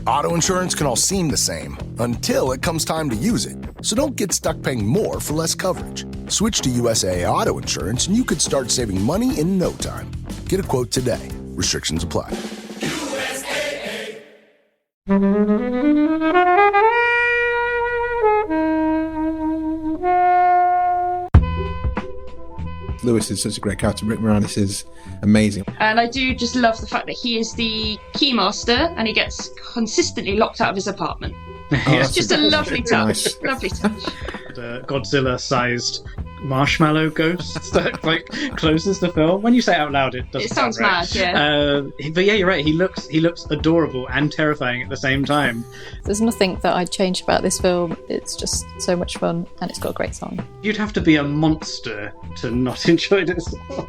Auto insurance can all seem the same until it comes time to use it. So don't get stuck paying more for less coverage. Switch to USAA Auto Insurance and you could start saving money in no time. Get a quote today. Restrictions apply. USAA. Lewis is such a great character. Rick Moranis is amazing. And I do just love the fact that he is the keymaster and he gets consistently locked out of his apartment. It's just a lovely touch. Nice. Lovely touch. The Godzilla-sized marshmallow ghost that closes the film. When you say it out loud, it doesn't sounds sound mad, yeah. But yeah, you're right. He looks adorable and terrifying at the same time. There's nothing that I'd change about this film. It's just so much fun, and it's got a great song. You'd have to be a monster to not enjoy this film.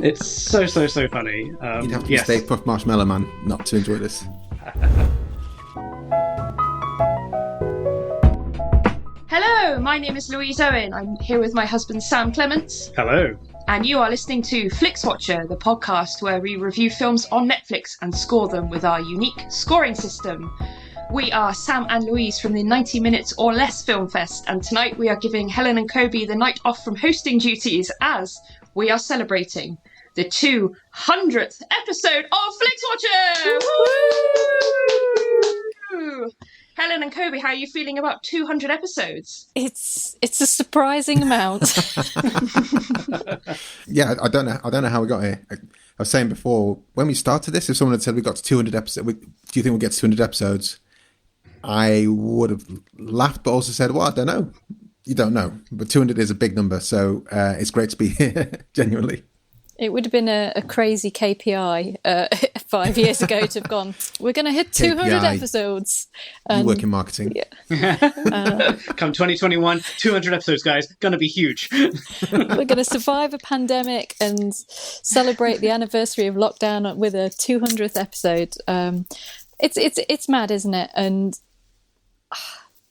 It's so funny. You'd have to be Stay Puft Marshmallow Man not to enjoy this. Hello, my name is Louise Owen. I'm here with my husband Sam Clements. Hello. And you are listening to Flixwatcher, the podcast where we review films on Netflix and score them with our unique scoring system. We are Sam and Louise from the 90 Minutes or Less Film Fest, and tonight we are giving Helen and Kobi the night off from hosting duties as we are celebrating the 200th episode of Flixwatcher! Woo! Helen and Kobi, how are you feeling about 200 episodes? It's a surprising amount. Yeah, I don't know how we got here. I was saying before, when we started this, if someone had said we got to 200 episodes, do you think we'll get to 200 episodes? I would have laughed, but also said, well, I don't know. You don't know. But 200 is a big number, so it's great to be here, genuinely. It would have been a crazy KPI 5 years ago to have gone, we're going to hit 200 KPI. Episodes. You work in marketing. Yeah. Come 2021, 200 episodes, guys. Going to be huge. We're going to survive a pandemic and celebrate the anniversary of lockdown with a 200th episode. It's mad, isn't it? And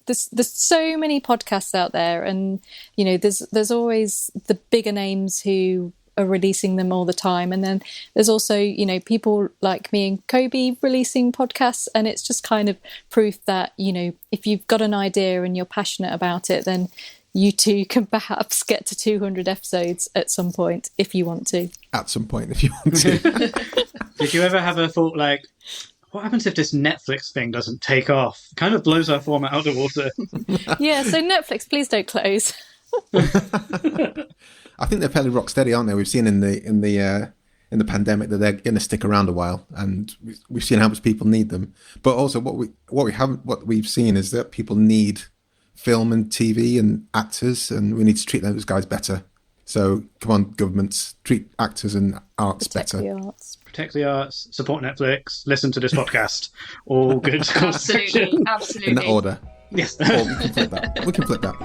there's so many podcasts out there, and you know there's always the bigger names who are releasing them all the time, and then there's also people like me and Kobi releasing podcasts, and it's just kind of proof that if you've got an idea and you're passionate about it, then you too can perhaps get to 200 episodes at some point if you want to. At some point, if you want to. Did you ever have a thought like, what happens if this Netflix thing doesn't take off? It kind of blows our format out of the water. Yeah, so Netflix, please don't close. I think they're fairly rock steady, aren't they? We've seen in the pandemic that they're going to stick around a while, and we've seen how much people need them. But also, what we've seen is that people need film and TV and actors, and we need to treat those guys better. So come on, governments, treat actors and arts better. Protect the arts, support Netflix, listen to this podcast. All good. Absolutely. In that order. Yes. Or we can flip that.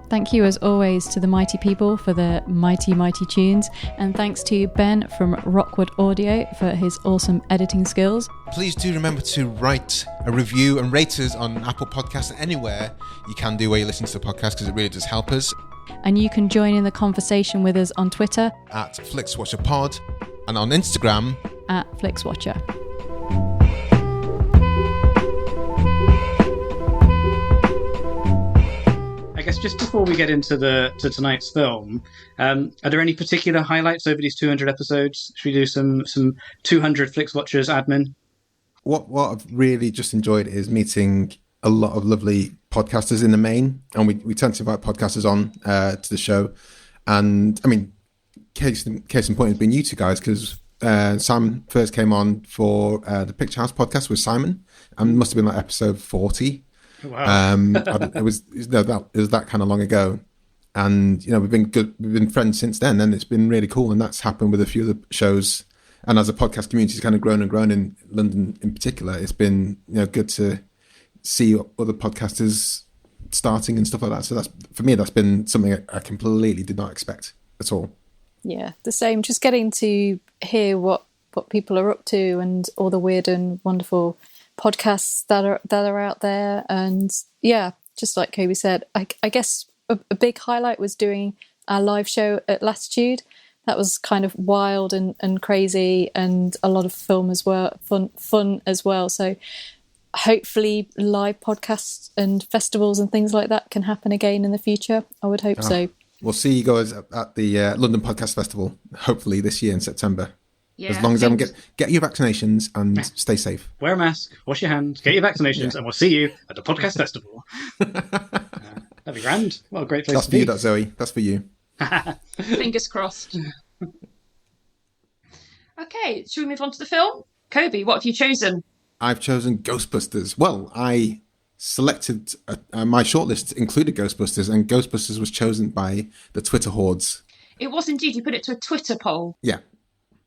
Thank you, as always, to the mighty people for the mighty, mighty tunes. And thanks to Ben from Rockwood Audio for his awesome editing skills. Please do remember to write a review and rate us on Apple Podcasts and anywhere you can do where you listen to the podcast, because it really does help us. And you can join in the conversation with us on Twitter at FlixWatcherPod and on Instagram at Flixwatcher. I guess just before we get into to tonight's film, are there any particular highlights over these 200 episodes? Should we do some 200 Flixwatchers admin? What I've really just enjoyed is meeting a lot of lovely podcasters in the main, and we tend to invite podcasters on to the show. And I mean, case in point has been you two guys, because Sam first came on for the Picture House podcast with Simon, and it must have been like episode 40. Wow. It was that kind of long ago, and we've been friends since then, and it's been really cool. And that's happened with a few of the shows, and as a podcast community has kind of grown and grown in London in particular, it's been good to see other podcasters starting and stuff like that. So that's been something I completely did not expect at all. Yeah, the same. Just getting to hear what people are up to and all the weird and wonderful podcasts that are out there. And yeah, just like Kobi said, I guess a big highlight was doing our live show at Latitude. That was kind of wild and crazy, and a lot of film as well, fun as well. So hopefully live podcasts and festivals and things like that can happen again in the future. I would hope so. We'll see you guys at the London Podcast Festival, hopefully this year in September. Yeah, as long as everyone get your vaccinations and stay safe. Wear a mask, wash your hands, get your vaccinations, and we'll see you at the podcast festival. That'd be grand. What a great place That's to for be. you, that Zoe. That's for you. Fingers crossed. Okay, should we move on to the film? Kobi, what have you chosen? I've chosen Ghostbusters. Well, I selected my shortlist included Ghostbusters, and Ghostbusters was chosen by the Twitter hordes. It was indeed. You put it to a Twitter poll. Yeah.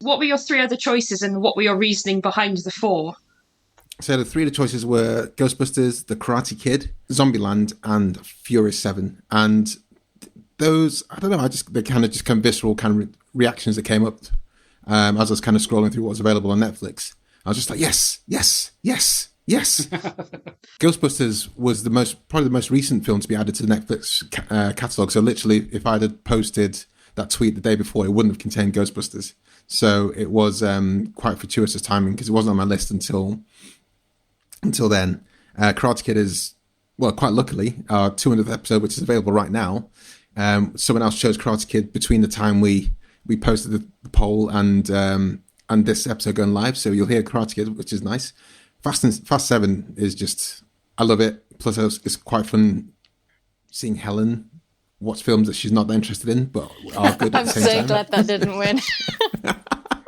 What were your three other choices, and what were your reasoning behind the four? So the three of the choices were Ghostbusters, The Karate Kid, Zombieland, and Furious 7. And those, I don't know, they kind of visceral kind of reactions that came up as I was kind of scrolling through what was available on Netflix. I was just like, yes, yes, yes, yes. Ghostbusters was probably the most recent film to be added to the Netflix catalogue. So literally, if I'd have posted that tweet the day before, it wouldn't have contained Ghostbusters. So it was quite fortuitous timing because it wasn't on my list until then. Karate Kid is, well, quite luckily, our 200th episode, which is available right now. Someone else chose Karate Kid between the time we posted the poll and this episode going live. So you'll hear Karate Kid, which is nice. Fast 7 is just, I love it. Plus it's quite fun seeing Helen watch films that she's not that interested in, but are good at the same time. I'm so glad that didn't win.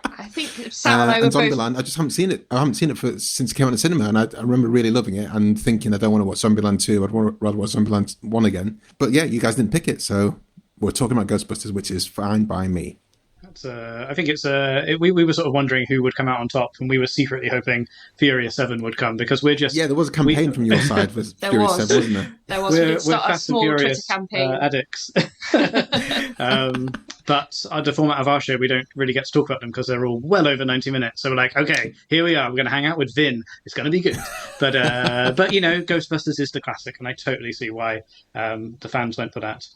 I think Sam and I were both... Zombieland, I just haven't seen it. I haven't seen it since it came out in the cinema, and I remember really loving it and thinking I don't want to watch Zombieland 2. I'd rather watch Zombieland 1 again. But yeah, you guys didn't pick it, so we're talking about Ghostbusters, which is fine by me. I think we were sort of wondering who would come out on top, and we were secretly hoping Furious 7 would come because we're just... Yeah, there was a campaign from your side for Furious 7, wasn't there? There was. We did start a small Twitter campaign. Addicts. But the format of our show, we don't really get to talk about them because they're all well over 90 minutes. So we're like, okay, here we are. We're going to hang out with Vin. It's going to be good. But Ghostbusters is the classic, and I totally see why the fans went for that.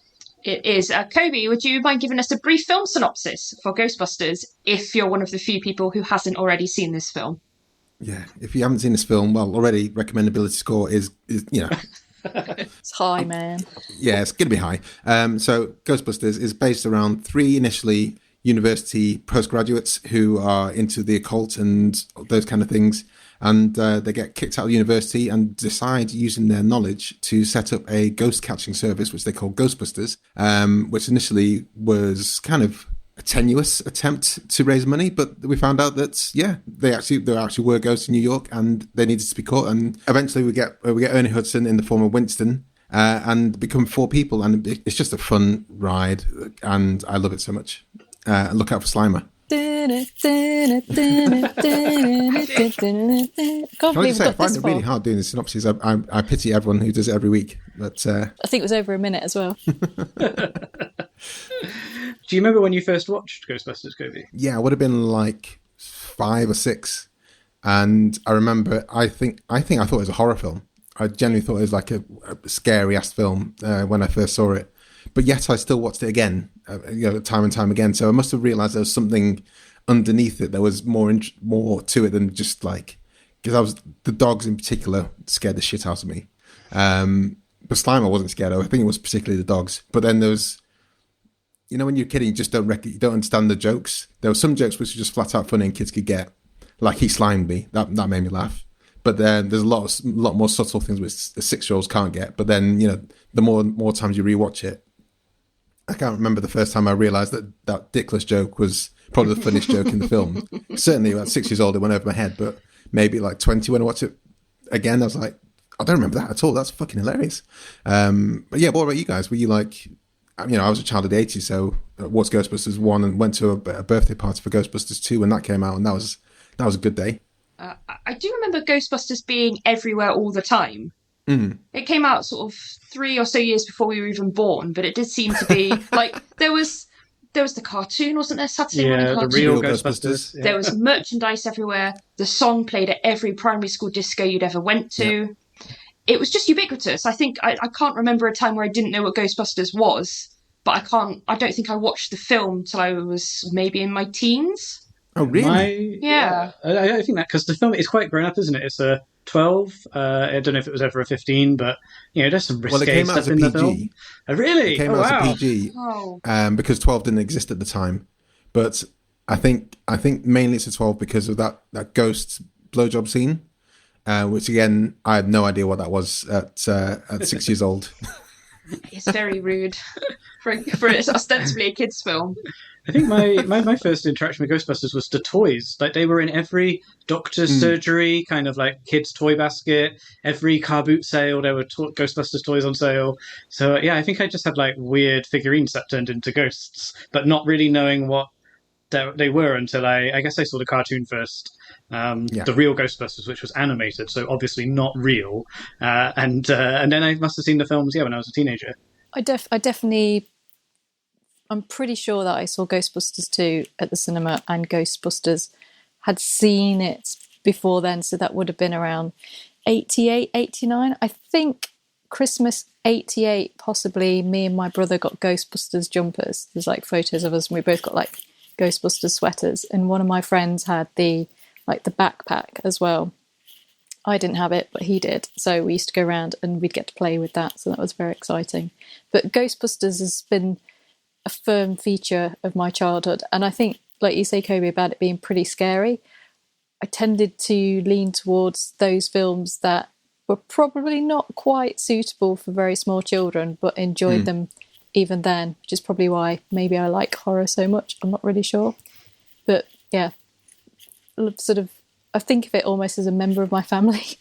It is. Kobi, would you mind giving us a brief film synopsis for Ghostbusters if you're one of the few people who hasn't already seen this film? Yeah, if you haven't seen this film, well, already recommendability score is It's high, man. Yeah, it's going to be high. So Ghostbusters is based around three initially university postgraduates who are into the occult and those kind of things. And they get kicked out of university and decide, using their knowledge, to set up a ghost catching service, which they call Ghostbusters, which initially was kind of a tenuous attempt to raise money. But we found out that, yeah, there actually were ghosts in New York and they needed to be caught. And eventually we get Ernie Hudson in the form of Winston and become four people. And it's just a fun ride. And I love it so much. Look out for Slimer. Can I just say, I find it really hard doing the synopses. I pity everyone who does it every week. But I think it was over a minute as well. Do you remember when you first watched Ghostbusters, Kobi? Yeah, I would have been like 5 or 6. And I remember, I think I thought it was a horror film. I genuinely thought it was like a scary-ass film when I first saw it. But yet I still watched it again, time and time again. So I must have realised there was something underneath it. There was more to it than just like... Because the dogs in particular scared the shit out of me. But Slimer wasn't scared of. I think it was particularly the dogs. But then there was... when you're a kid and you just don't understand the jokes. There were some jokes which were just flat out funny and kids could get. Like, he slimed me. That made me laugh. But then there's a lot more subtle things which the 6-year-olds can't get. But then, the more times you rewatch it, I can't remember the first time I realised that dickless joke was probably the funniest joke in the film. Certainly at 6 years old, it went over my head, but maybe like 20 when I watched it again, I was like, I don't remember that at all. That's fucking hilarious. But yeah, what about you guys? Were you like, I was a child of the 80s, so I watched Ghostbusters 1 and went to a birthday party for Ghostbusters 2 when that came out, and that was a good day. I do remember Ghostbusters being everywhere all the time. Mm. It came out sort of 3 or so years before we were even born, but it did seem to be like there was the cartoon, wasn't there? Saturday morning cartoon. The real Ghostbusters. Yeah. There was merchandise everywhere. The song played at every primary school disco you'd ever went to. Yeah. It was just ubiquitous. I think I can't remember a time where I didn't know what Ghostbusters was. but I don't think I watched the film till I was maybe in my teens. Oh, really? Yeah. I think that because the film is quite grown up, isn't it? It's a 12. I don't know if it was ever a 15, but there's some risque stuff in the film. Oh, really? It came out as a PG because 12 didn't exist at the time. But I think mainly it's a 12 because of that ghost blowjob scene, which again I had no idea what that was at 6 years old. It's very rude for it's ostensibly a kids' film. I think my first interaction with Ghostbusters was the toys. Like, they were in every doctor's surgery, kind of like kids' toy basket. Every car boot sale, there were Ghostbusters toys on sale. So yeah, I think I just had like weird figurines that turned into ghosts, but not really knowing what they were until I guess I saw the cartoon first. The real Ghostbusters, which was animated, so obviously not real. And then I must have seen the films, when I was a teenager. I definitely... I'm pretty sure that I saw Ghostbusters 2 at the cinema, and Ghostbusters had seen it before then, so that would have been around 88, 89. I think Christmas 88, possibly, me and my brother got Ghostbusters jumpers. There's like photos of us, and we both got like Ghostbusters sweaters, and one of my friends had the backpack as well. I didn't have it, but he did. So we used to go around and we'd get to play with that, so that was very exciting. But Ghostbusters has been a firm feature of my childhood, and I think, like you say, Kobi, about it being pretty scary, I tended to lean towards those films that were probably not quite suitable for very small children, but enjoyed them even then, which is probably why maybe I like horror so much. I'm not really sure, but yeah, sort of I think of it almost as a member of my family.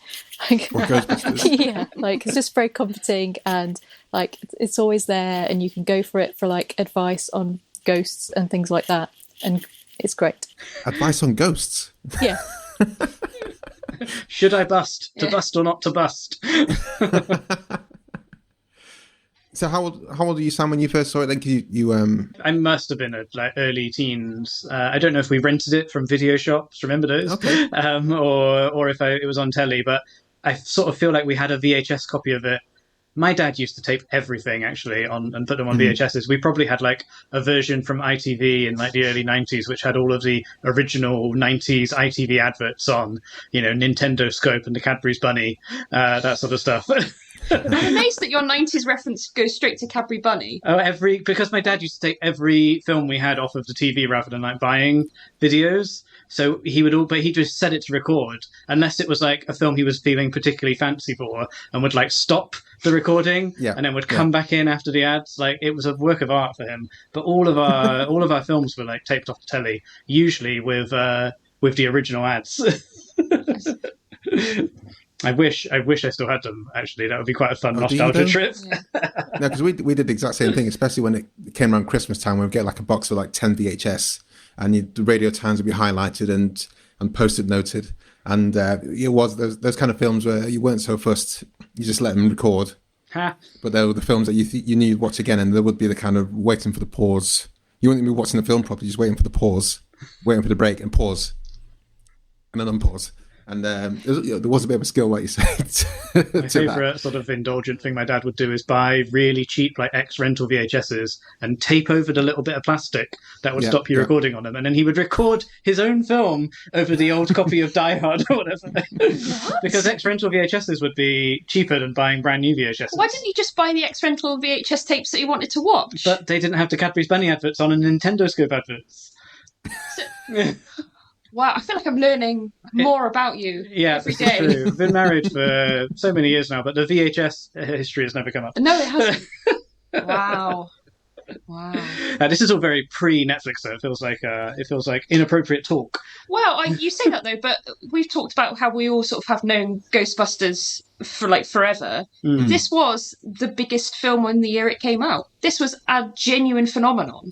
Yeah, like it's just very comforting, and like it's always there, and you can go for it for like advice on ghosts and things like that, and it's great. Advice on ghosts? Yeah. Should I bust? To bust or not to bust? So how old were you, Sam, when you first saw it? Then you I must have been at like early teens. I don't know if we rented it from video shops. Remember those? Okay. Or if it was on telly. But I sort of feel like we had a VHS copy of it. My dad used to tape everything actually and put them on VHSs. We probably had like a version from ITV in like the early 90s, which had all of the original 90s ITV adverts on, Nintendo Scope and the Cadbury's Bunny, that sort of stuff. I'm amazed that your 90s reference goes straight to Cadbury Bunny. Because my dad used to take every film we had off of the TV rather than like buying videos. So he just set it to record unless it was like a film he was feeling particularly fancy for, and would like stop the recording and then would come back in after the ads. Like, it was a work of art for him. But all of our films were like taped off the telly, usually with the original ads. I wish I still had them, actually. That would be quite a fun nostalgia trip. Yeah. No, because we did the exact same thing, especially when it came around Christmas time. We would get like a box of like 10 VHS, and the radio times would be highlighted and post-it noted. And it was those kind of films where you weren't so fussed. You just let them record. But they were the films that you knew you'd watch again, and there would be the kind of waiting for the pause. You wouldn't be watching the film properly, just waiting for the pause, waiting for the break, and pause, and then unpause. And there was a bit of a skill, like you said. My favourite sort of indulgent thing my dad would do is buy really cheap, like ex-rental VHSs and tape over the little bit of plastic that would stop you recording on them. And then he would record his own film over the old copy of Die Hard or whatever. Because ex-rental VHSs would be cheaper than buying brand new VHSs. Why didn't you just buy the ex-rental VHS tapes that you wanted to watch? But they didn't have the Cadbury's Bunny adverts on and Nintendo Scope adverts. Wow, I feel like I'm learning more about you every day. True. I've been married for so many years now, but the VHS history has never come up. No, it hasn't. Wow. This is all very pre-Netflix, though. It feels like inappropriate talk. Well, you say that though, but we've talked about how we all sort of have known Ghostbusters for like forever. This was the biggest film in the year it came out. This was a genuine phenomenon.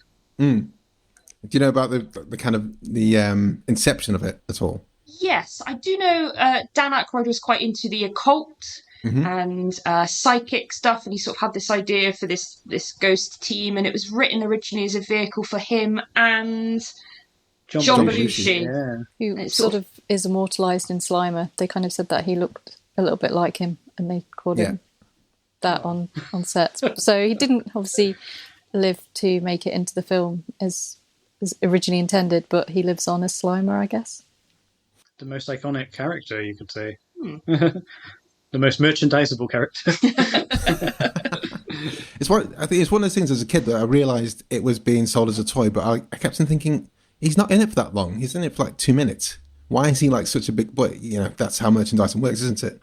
Do you know about the kind of the inception of it at all? Yes, I do know Dan Ackroyd was quite into the occult and psychic stuff, and he sort of had this idea for this ghost team, and it was written originally as a vehicle for him and John Belushi. Who sort of is immortalised in Slimer. They kind of said that he looked a little bit like him, and they called him that on set. So he didn't obviously live to make it into the film as originally intended, but he lives on as Slimer, I guess. The most iconic character, you could say. The most merchandisable character. I think it's one of those things as a kid that I realised it was being sold as a toy, but I kept on thinking, he's not in it for that long. He's in it for like 2 minutes. Why is he like such a big boy? You know, that's how merchandising works, isn't it?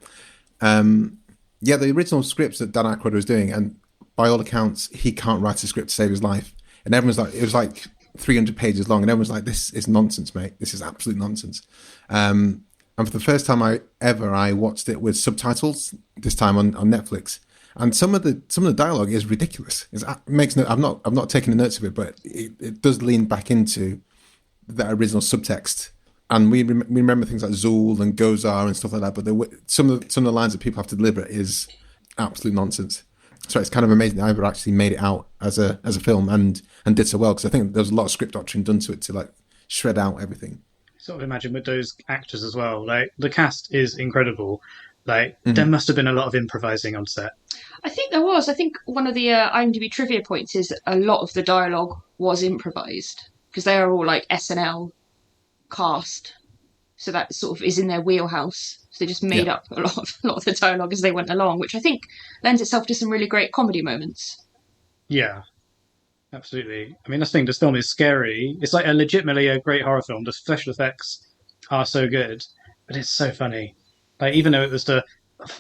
Yeah, the original scripts that Dan Ackroyd was doing, and by all accounts, he can't write a script to save his life. And everyone's like, it was like 300 pages long, and everyone's like, this is nonsense, mate. This is absolute nonsense. And for the first time I watched it with subtitles, this time on Netflix. And some of the dialogue is ridiculous. I've not taken the notes of it, but it does lean back into that original subtext. And we remember things like Zool and Gozar and stuff like that. But some of the lines that people have to deliver is absolute nonsense. So it's kind of amazing that Ivor actually made it out as a film and did so well, because I think there's a lot of script doctrine done to it to like shred out everything. Sort of imagine with those actors as well. Like the cast is incredible. Like there must have been a lot of improvising on set. I think there was. I think one of the IMDb trivia points is that a lot of the dialogue was improvised because they are all like SNL cast, so that sort of is in their wheelhouse. So they just made up a lot of the dialogue as they went along, which I think lends itself to some really great comedy moments. Yeah, absolutely. I mean, that's the thing. This film is scary. It's like legitimately a great horror film. The special effects are so good, but it's so funny. Like, even though it was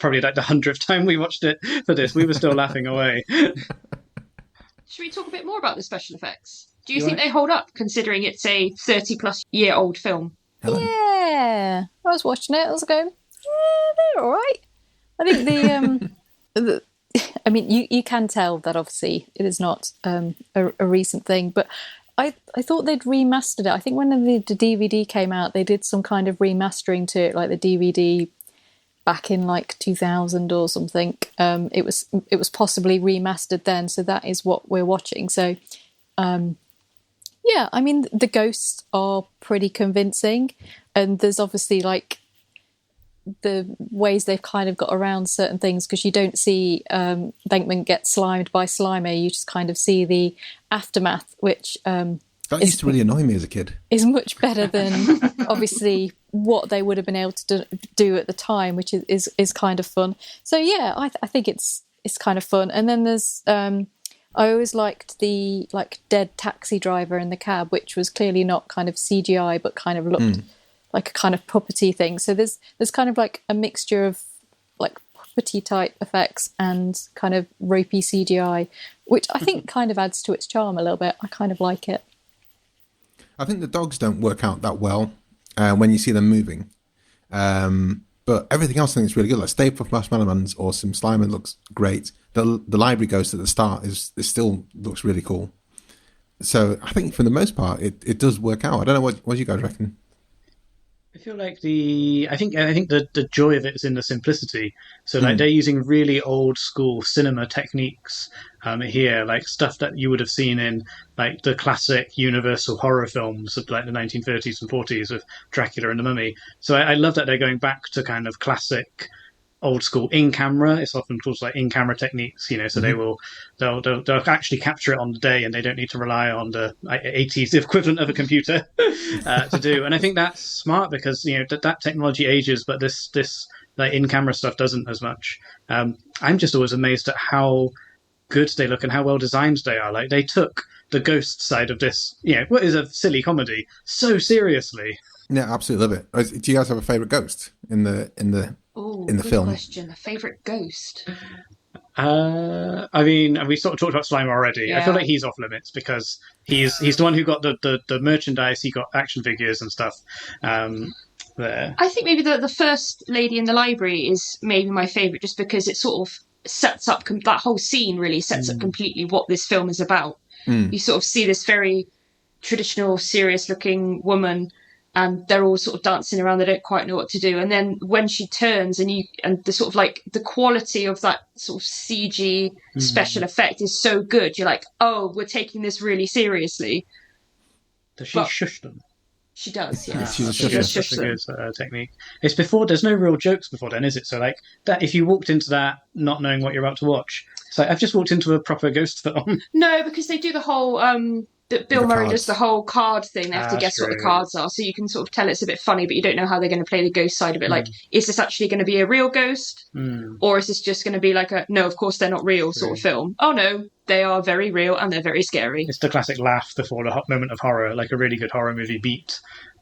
probably like the 100th time we watched it for this, we were still laughing away. Should we talk a bit more about the special effects? Do you think they hold up, considering it's a 30-plus-year-old film? Hello. Yeah, I was watching it. I was going, yeah, they're all right. I think I mean, you can tell that obviously it is not a recent thing, but I thought they'd remastered it. I think when the DVD came out, they did some kind of remastering to it, like the DVD back in like 2000 or something. It was possibly remastered then, so that is what we're watching. So, yeah, I mean, the ghosts are pretty convincing, and there's obviously like the ways they've kind of got around certain things, because you don't see Venkman get slimed by Slimer. You just kind of see the aftermath, which that used to really annoy me as a kid. Is much better than obviously what they would have been able to do at the time, which is kind of fun. So yeah, I think it's kind of fun. And then there's I always liked the like dead taxi driver in the cab, which was clearly not kind of CGI, but kind of looked like a kind of puppety thing. So there's kind of like a mixture of like puppety type effects and kind of ropey CGI, which I think kind of adds to its charm a little bit. I kind of like it. I think the dogs don't work out that well when you see them moving. But everything else I think is really good. Like Stay Puft Marshmallow Man's awesome. Slimer looks great. The library ghost at the start is still looks really cool. So I think for the most part it does work out. I don't know what you guys reckon. I feel like I think the joy of it is in the simplicity. So like they're using really old school cinema techniques here, like stuff that you would have seen in like the classic Universal horror films of like the 1930s and 40s with Dracula and the Mummy. So I love that they're going back to kind of classic old school in camera. It's often called like in camera techniques, you know. So they'll actually capture it on the day, and they don't need to rely on the 80s equivalent of a computer to do. And I think that's smart because you know that technology ages, but this like in camera stuff doesn't as much. I'm just always amazed at how good they look and how well designed they are. Like they took the ghost side of this, you know, what is a silly comedy, so seriously. Yeah, absolutely love it. Do you guys have a favourite ghost in the film? Question. A favourite ghost? I mean, we sort of talked about Slimer already. Yeah. I feel like he's off limits because he's the one who got the merchandise. He got action figures and stuff. There. I think maybe the first lady in the library is maybe my favourite, just because it sort of sets up that whole scene really sets up completely what this film is about. You sort of see this very traditional, serious-looking woman, and they're all sort of dancing around. They don't quite know what to do. And then when she turns, and the sort of like the quality of that sort of CG special effect is so good. You're like, oh, we're taking this really seriously. Does she shush them? She does, yeah. She's a good technique. It's before, there's no real jokes before then, is it? So like that, if you walked into that not knowing what you're about to watch, So I've just walked into a proper ghost film. No, because they do the whole Bill Murray does the whole card thing. They have to guess what the cards are, so you can sort of tell it's a bit funny, but you don't know how they're going to play the ghost side of it. Like, is this actually going to be a real ghost, or is this just going to be like a no, of course they're not real sort of film? Oh no, they are very real and they're very scary. It's the classic laugh before the moment of horror, like a really good horror movie beat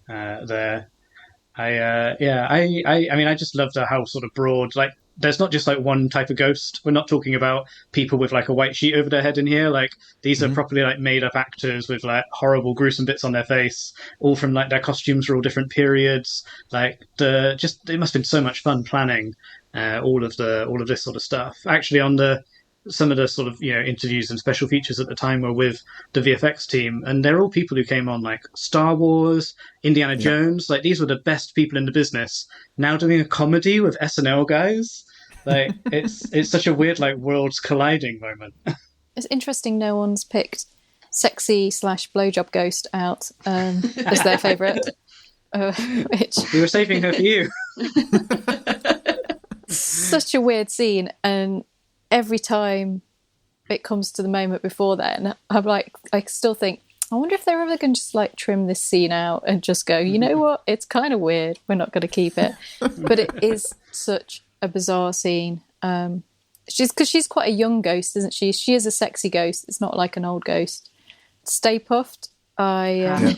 there. I mean, I just loved how sort of broad, like, there's not just like one type of ghost. We're not talking about people with like a white sheet over their head in here. Like, these are properly like made up actors with like horrible, gruesome bits on their face, all from like their costumes for all different periods. Like, it must have been so much fun planning all of this sort of stuff. Actually, on some of the sort of, interviews and special features at the time were with the VFX team, and they're all people who came on like Star Wars, Indiana Jones. Like, these were the best people in the business. Now doing a comedy with SNL guys, like it's such a weird like worlds colliding moment. It's interesting no one's picked sexy / blowjob ghost out as their favourite. Which we were saving her for you. Such a weird scene, and every time it comes to the moment before then, I'm like, I still think, I wonder if they're ever going to just like trim this scene out and just go, you know what, it's kind of weird, we're not going to keep it. But it is such a bizarre scene. She's quite a young ghost, isn't she? She is a sexy ghost. It's not like an old ghost. Stay Puffed, I'm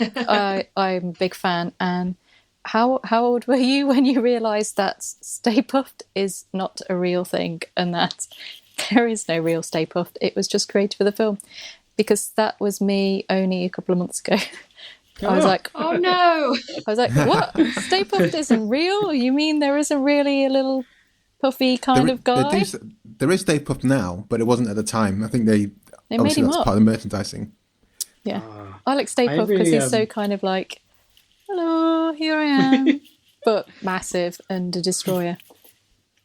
a big fan. And how old were you when you realised that Stay Puffed is not a real thing and that there is no real Stay Puffed? It was just created for the film. Because that was me only a couple of months ago. I was like, oh no! I was like, what? Stay Puffed isn't real? You mean there isn't really a little puffy kind of guy? There is Stay Puffed now, but it wasn't at the time. I think they made him that's up. part of the merchandising. Yeah. I like Stay Puffed because he's so kind of like, hello, here I am. But massive and a destroyer.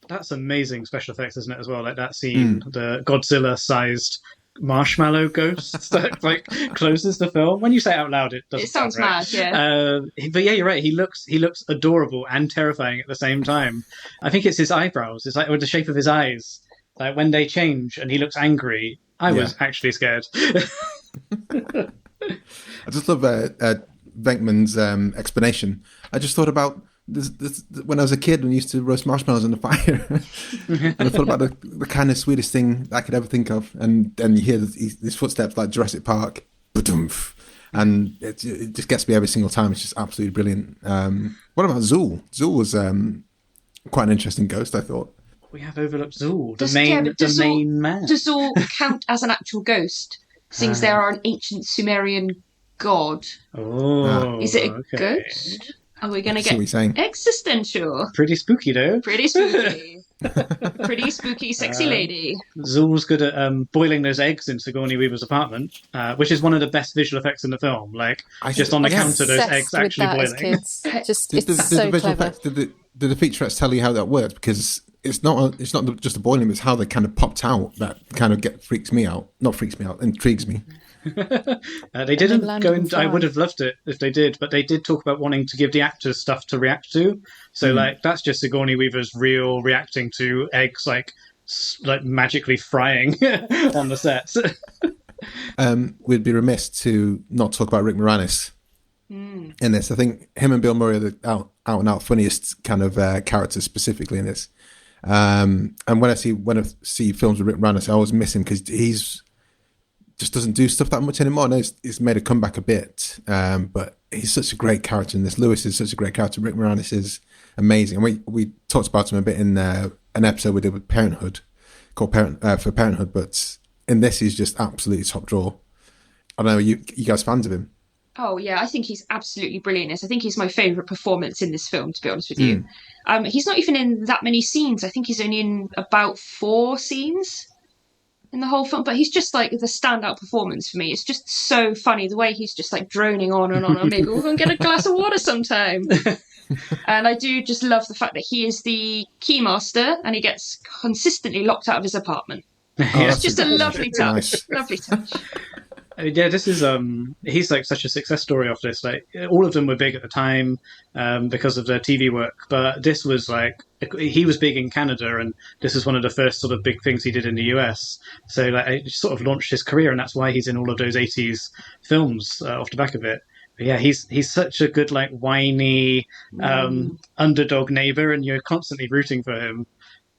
That's amazing special effects, isn't it, as well? Like that scene, the Godzilla-sized marshmallow ghost that like closes the film. When you say it out loud, it doesn't sounds right. mad, yeah. But yeah, you're right. He looks adorable and terrifying at the same time. I think it's his eyebrows. It's like with the shape of his eyes. Like when they change and he looks angry, I was actually scared. I just love Venkman's explanation. I just thought about this when I was a kid and used to roast marshmallows on the fire. And I thought about the kind of sweetest thing I could ever think of. And you hear these footsteps like Jurassic Park. And it just gets me every single time. It's just absolutely brilliant. What about Zool? Zool was quite an interesting ghost, I thought. We have overlooked Zool, the main man. Does Zool count as an actual ghost, since they are an ancient Sumerian god? Oh, is it a ghost? Are we going to get existential? Pretty spooky, though. Pretty spooky. Pretty spooky, sexy lady. Zool's good at boiling those eggs in Sigourney Weaver's apartment, which is one of the best visual effects in the film. Like, just on the counter, those eggs actually boiling. It's so clever. Did the featurettes tell you how that works? Because it's not just the boiling; it's how they kind of popped out that kind of freaks me out. Not freaks me out, intrigues me. They didn't go into. I would have loved it if they did, but they did talk about wanting to give the actors stuff to react to. So like that's just Sigourney Weaver's real reacting to eggs like magically frying on the sets. We'd be remiss to not talk about Rick Moranis in this. I think him and Bill Murray are the out and out funniest kind of characters specifically in this. And when I see films with Rick Moranis, I always miss him because he's just doesn't do stuff that much anymore. I know he's made a comeback a bit, but he's such a great character in this. Lewis is such a great character. Rick Moranis is amazing. And we talked about him a bit in an episode we did with Parenthood, called Parenthood, but in this he's just absolutely top drawer. I don't know, you guys fans of him? Oh yeah, I think he's absolutely brilliant. I think he's my favourite performance in this film, to be honest with you. He's not even in that many scenes. I think he's only in about 4 scenes in the whole film, but he's just like the standout performance for me. It's just so funny the way he's just like droning on and on, and maybe we'll go and get a glass of water sometime. And I do just love the fact that he is the keymaster and he gets consistently locked out of his apartment. It's just a lovely touch. Nice. Lovely touch. Yeah, this is he's like such a success story off this. Like all of them were big at the time because of their TV work, but this was like he was big in Canada, and this is one of the first sort of big things he did in the US. So like it sort of launched his career, and that's why he's in all of those 80s films off the back of it. But yeah, he's such a good like whiny underdog neighbor, and you're constantly rooting for him.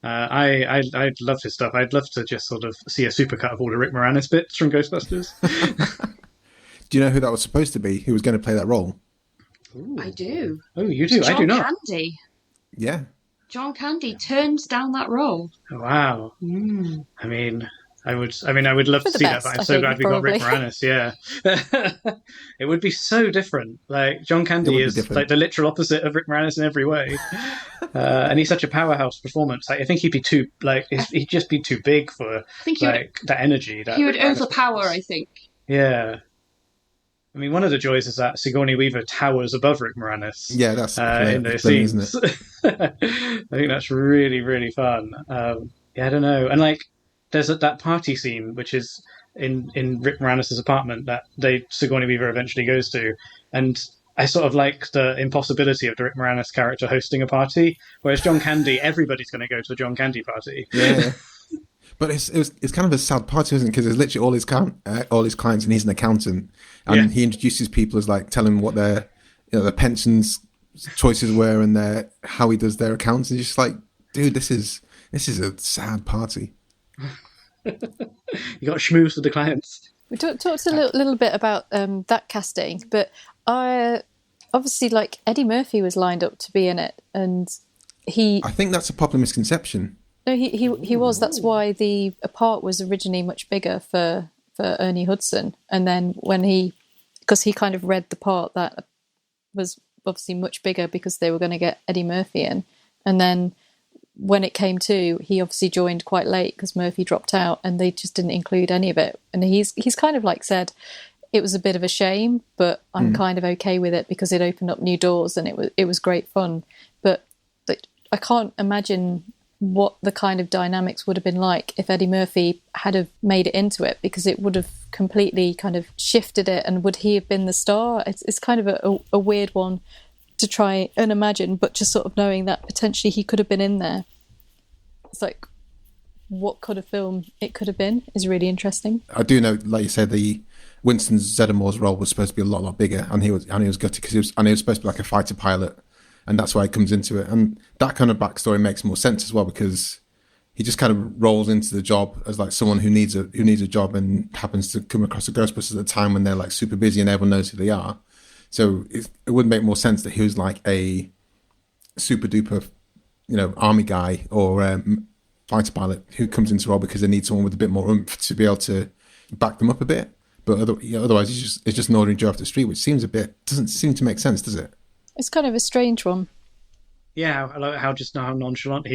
I love his stuff. I'd love to just sort of see a supercut of all the Rick Moranis bits from Ghostbusters. Do you know who that was supposed to be? Who was going to play that role? Ooh. I do. Oh, you do? John I do not. Candy. Yeah. John Candy turned down that role. Oh, wow. I mean, I would love For to the see best, that, but I'm I so think, glad we got Rick probably. Moranis. Yeah, it would be so different. Like John Candy is different. like the literal opposite of Rick Moranis in every way, and he's such a powerhouse performance. Like, I think he'd be too he'd just be too big for I think like that energy. That he would Rick Moranis overpower, brings. I think. Yeah. I mean, one of the joys is that Sigourney Weaver towers above Rick Moranis. Yeah, that's in those brilliant, scenes. I think that's really, really fun. Yeah, I don't know. And like, there's that party scene, which is in Rick Moranis' apartment that Sigourney Weaver eventually goes to. And I sort of like the impossibility of the Rick Moranis character hosting a party, whereas John Candy, everybody's going to go to a John Candy party. Yeah. But it's kind of a sad party, isn't it? Because there's literally all his clients, and he's an accountant, and he introduces people as like telling what their their pensions choices were and how he does their accounts. And you're just like, dude, this is a sad party. You got schmooze with the clients. We talked a little bit about that casting, but obviously, like Eddie Murphy was lined up to be in it, and I think that's a popular misconception. No, he was. That's why the part was originally much bigger for Ernie Hudson, and then because he kind of read the part that was obviously much bigger because they were going to get Eddie Murphy in, and then when it came to, he obviously joined quite late because Murphy dropped out, and they just didn't include any of it. And he's kind of like said it was a bit of a shame, but I'm kind of okay with it because it opened up new doors and it was great fun. But I can't imagine what the kind of dynamics would have been like if Eddie Murphy had have made it into it, because it would have completely kind of shifted it. And would he have been the star? It's kind of a weird one to try and imagine, but just sort of knowing that potentially he could have been in there, it's like what kind of film it could have been is really interesting. I do know, like you said, the Winston Zeddemore role was supposed to be a lot bigger, and he was gutted because he was supposed to be like a fighter pilot. And that's why he comes into it. And that kind of backstory makes more sense as well, because he just kind of rolls into the job as like someone who needs a job and happens to come across the Ghostbusters at a time when they're like super busy and everyone knows who they are. So it would make more sense that he was like a super duper, army guy or fighter pilot who comes into the role because they need someone with a bit more oomph to be able to back them up a bit. But otherwise, it's just an ordinary Joe off the street, which doesn't seem to make sense, does it? It's kind of a strange one. Yeah, I like how nonchalant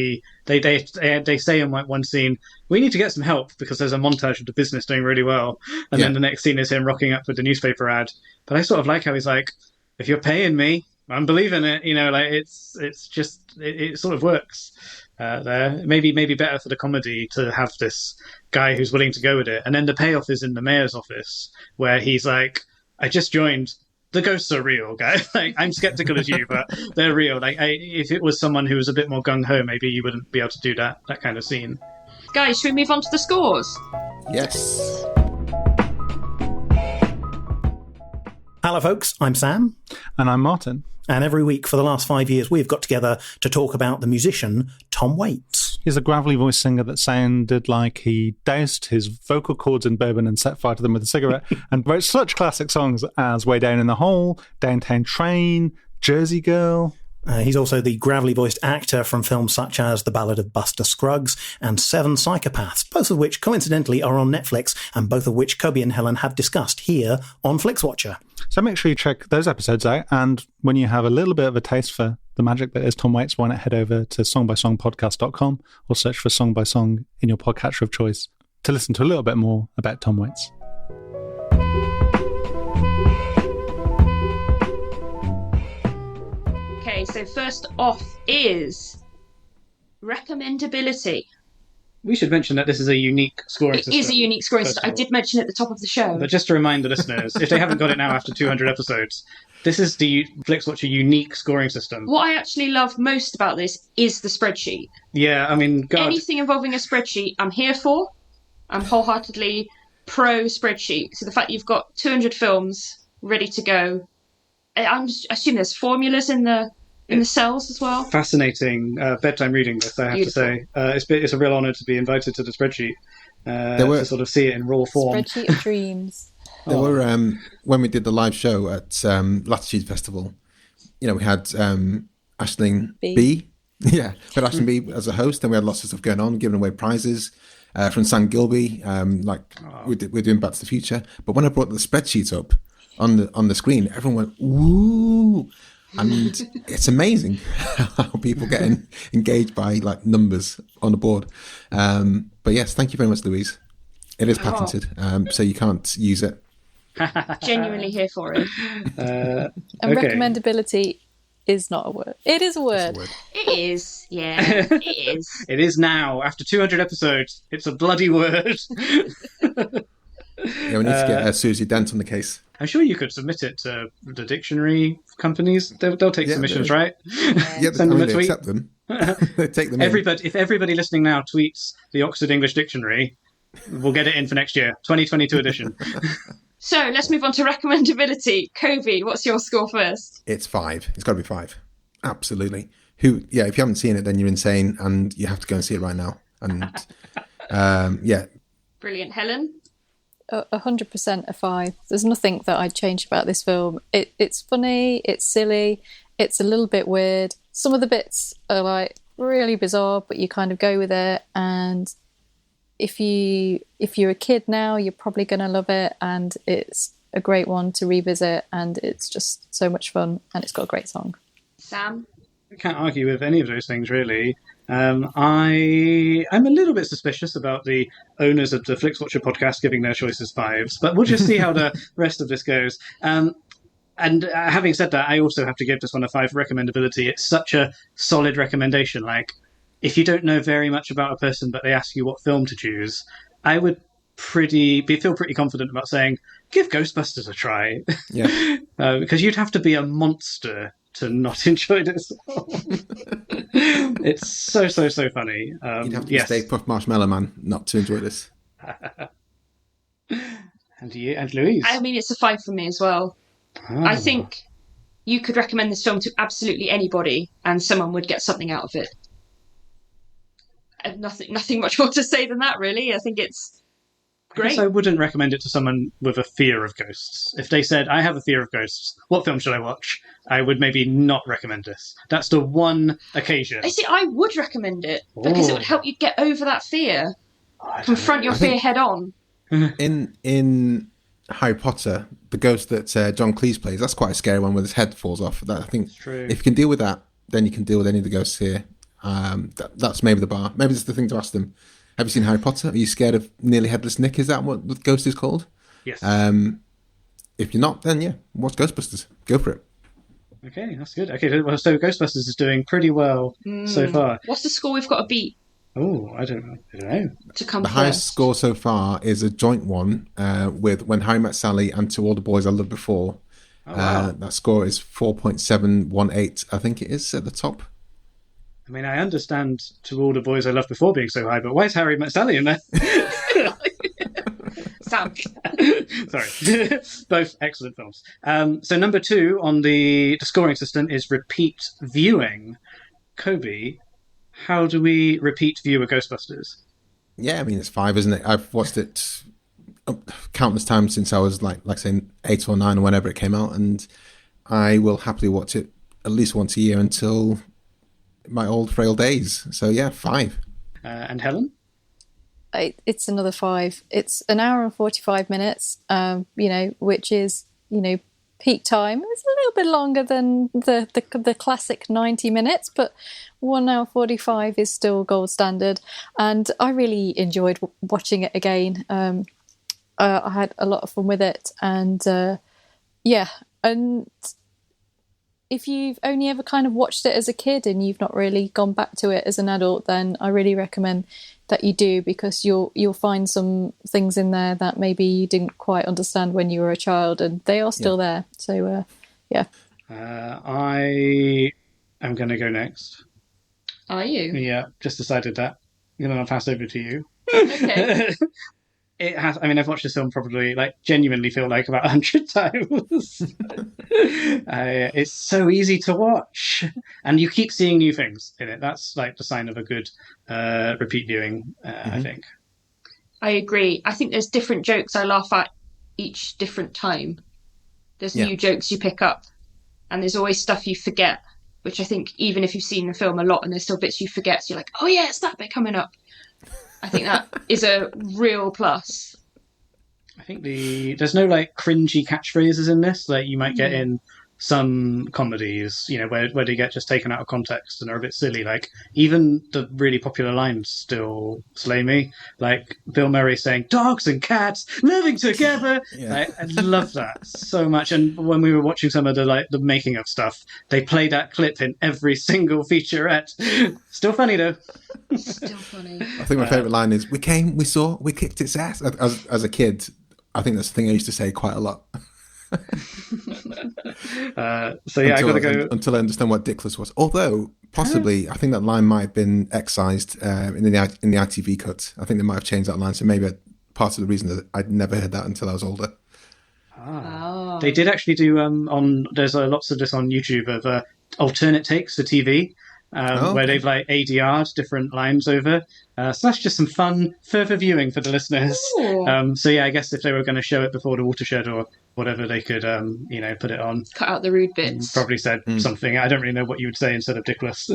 they say in like one scene, we need to get some help because there's a montage of the business doing really well, and then the next scene is him rocking up with the newspaper ad. But I sort of like how he's like, if you're paying me, I'm believing it. Like it's just it sort of works there. Maybe better for the comedy to have this guy who's willing to go with it, and then the payoff is in the mayor's office where he's like, I just joined. The ghosts are real, guys. Like, I'm skeptical as you, but they're real. Like, if it was someone who was a bit more gung-ho, maybe you wouldn't be able to do that kind of scene. Guys, should we move on to the scores? Yes. Hello, folks. I'm Sam. And I'm Martin. And every week for the last 5 years, we've got together to talk about the musician Tom Waits. He's a gravelly voice singer that sounded like he doused his vocal cords in bourbon and set fire to them with a cigarette and wrote such classic songs as Way Down in the Hole, Downtown Train, Jersey Girl. He's also the gravelly-voiced actor from films such as The Ballad of Buster Scruggs and Seven Psychopaths, both of which, coincidentally, are on Netflix, and both of which Kobi and Helen have discussed here on Flixwatcher. So make sure you check those episodes out, and when you have a little bit of a taste for the magic that is Tom Waits, why not head over to songbysongpodcast.com or search for Song by Song in your podcatcher of choice to listen to a little bit more about Tom Waits. Okay, so first off is recommendability. We should mention that this is a unique scoring system. It is a unique scoring system. I did mention it at the top of the show. But just to remind the listeners, if they haven't got it now after 200 episodes, this is the Flixwatcher unique scoring system. What I actually love most about this is the spreadsheet. Yeah, I mean, God. Anything involving a spreadsheet, I'm here for. I'm wholeheartedly pro spreadsheet. So the fact that you've got 200 films ready to go, I assume there's formulas in the cells as well. Fascinating bedtime reading, this, I have to say. It's a real honour to be invited to the spreadsheet to sort of see it in raw form. Spreadsheet of dreams. There were, when we did the live show at Latitude Festival, we had Aisling B. Yeah, we had Aisling B as a host, and we had lots of stuff going on, giving away prizes from Sam Gilby, we're doing Back to the Future. But when I brought the spreadsheet up on the screen, everyone went, "Woo!" And it's amazing how people get engaged by like numbers on the board. But yes, thank you very much, Louise. It is patented, so you can't use it. Genuinely here for it. And recommendability is not a word. It is a word. It is, yeah. It is. It is now. After 200 episodes, it's a bloody word. Yeah, we need to get Susie Dent on the case. I'm sure you could submit it to the dictionary companies. They'll take submissions, right? Yeah, Send them a tweet. Accept them. They take them If everybody listening now tweets the Oxford English Dictionary, we'll get it in for next year, 2022 edition. So let's move on to recommendability. Kobi, what's your score first? It's 5. It's got to be 5. Absolutely. If you haven't seen it, then you're insane, and you have to go and see it right now. And Brilliant. Helen? 100% a 5. There's nothing that I'd change about this film. It's funny, it's silly, it's a little bit weird. Some of the bits are like really bizarre, but you kind of go with it. And if you're a kid now, you're probably going to love it. And it's a great one to revisit, and it's just so much fun, and it's got a great song. Sam? I can't argue with any of those things, really. I'm a little bit suspicious about the owners of the Flixwatcher podcast giving their choices 5s, but we'll just see how the rest of this goes. And having said that, I also have to give this one a 5 recommendability. It's such a solid recommendation. Like, if you don't know very much about a person, but they ask you what film to choose, I would feel pretty confident about saying, give Ghostbusters a try. Yeah. Because you'd have to be a monster to not enjoy this. It's so funny. You'd have to be Stay Puft Marshmallow Man not to enjoy this. And Louise? I mean, it's a 5 for me as well. Oh. I think you could recommend this film to absolutely anybody, and someone would get something out of it. Nothing much more to say than that, really. I think it's great. I guess I wouldn't recommend it to someone with a fear of ghosts. If they said, I have a fear of ghosts, what film should I watch? I would maybe not recommend this. That's the one occasion. I would recommend it, because it would help you get over that fear. Confront your fear head on. In Harry Potter, the ghost that John Cleese plays, that's quite a scary one, where his head falls off. I think if you can deal with that, then you can deal with any of the ghosts here. That's maybe the bar. Maybe that's the thing to ask them. Have you seen Harry Potter? Are you scared of Nearly Headless Nick? Is that what the ghost is called? Yes. If you're not, then watch Ghostbusters. Go for it. Okay, that's good. Okay, so Ghostbusters is doing pretty well so far. What's the score we've got to beat? Oh, I don't know. To come the first. highest score so far is a joint one with When Harry Met Sally and To All the Boys I Loved Before. Oh, wow. That score is 4.718, I think it is, at the top. I mean, I understand To All the Boys I Loved Before being so high, but why is Harry Met Sally in there? Sam. Sorry. Both excellent films. So number 2 on the scoring system is repeat viewing. Kobi, how do we repeat view a Ghostbusters? Yeah, I mean, it's 5, isn't it? I've watched it countless times since I was like saying 8 or 9 or whenever it came out, and I will happily watch it at least once a year until my old frail days. So yeah, 5. And Helen? It's another 5. It's an hour and 45 minutes, which is, peak time. It's a little bit longer than the classic 90 minutes, but 1 hour 45 is still gold standard. And I really enjoyed watching it again. I had a lot of fun with it, and and if you've only ever kind of watched it as a kid and you've not really gone back to it as an adult, then I really recommend that you do, because you'll find some things in there that maybe you didn't quite understand when you were a child, and they are still there. So, yeah. I am going to go next. Are you? Yeah, just decided that. I'm going to pass over to you. Okay. It has. I mean, I've watched this film probably, genuinely feel like about 100 times. It's so easy to watch, and you keep seeing new things in it. That's the sign of a good repeat viewing. I think. I agree. I think there's different jokes I laugh at each different time. There's new jokes you pick up, and there's always stuff you forget. Which I think, even if you've seen the film a lot, and there's still bits you forget, so you're like, oh yeah, it's that bit coming up. I think that is a real plus. I think there's no cringy catchphrases in this you might get in some comedies, where they get just taken out of context and are a bit silly. Even the really popular lines still slay me. Bill Murray saying "dogs and cats living together." I love that so much. And when we were watching some of the making of stuff, they play that clip in every single featurette. Still funny though. Still funny. I think my favourite line is, "We came, we saw, we kicked its ass." As a kid, I think that's the thing I used to say quite a lot. So yeah, I got to go until I understand what dickless was. Although possibly, I think that line might have been excised in the ITV cut. I think they might have changed that line. So maybe part of the reason that I'd never heard that until I was older. They did actually do there's lots of this on YouTube of alternate takes for TV. Where they've ADR'd different lines over. So that's just some fun further viewing for the listeners. So yeah, I guess if they were going to show it before the Watershed or whatever, they could, put it on. Cut out the rude bits. Probably said something. I don't really know what you would say instead of dickless.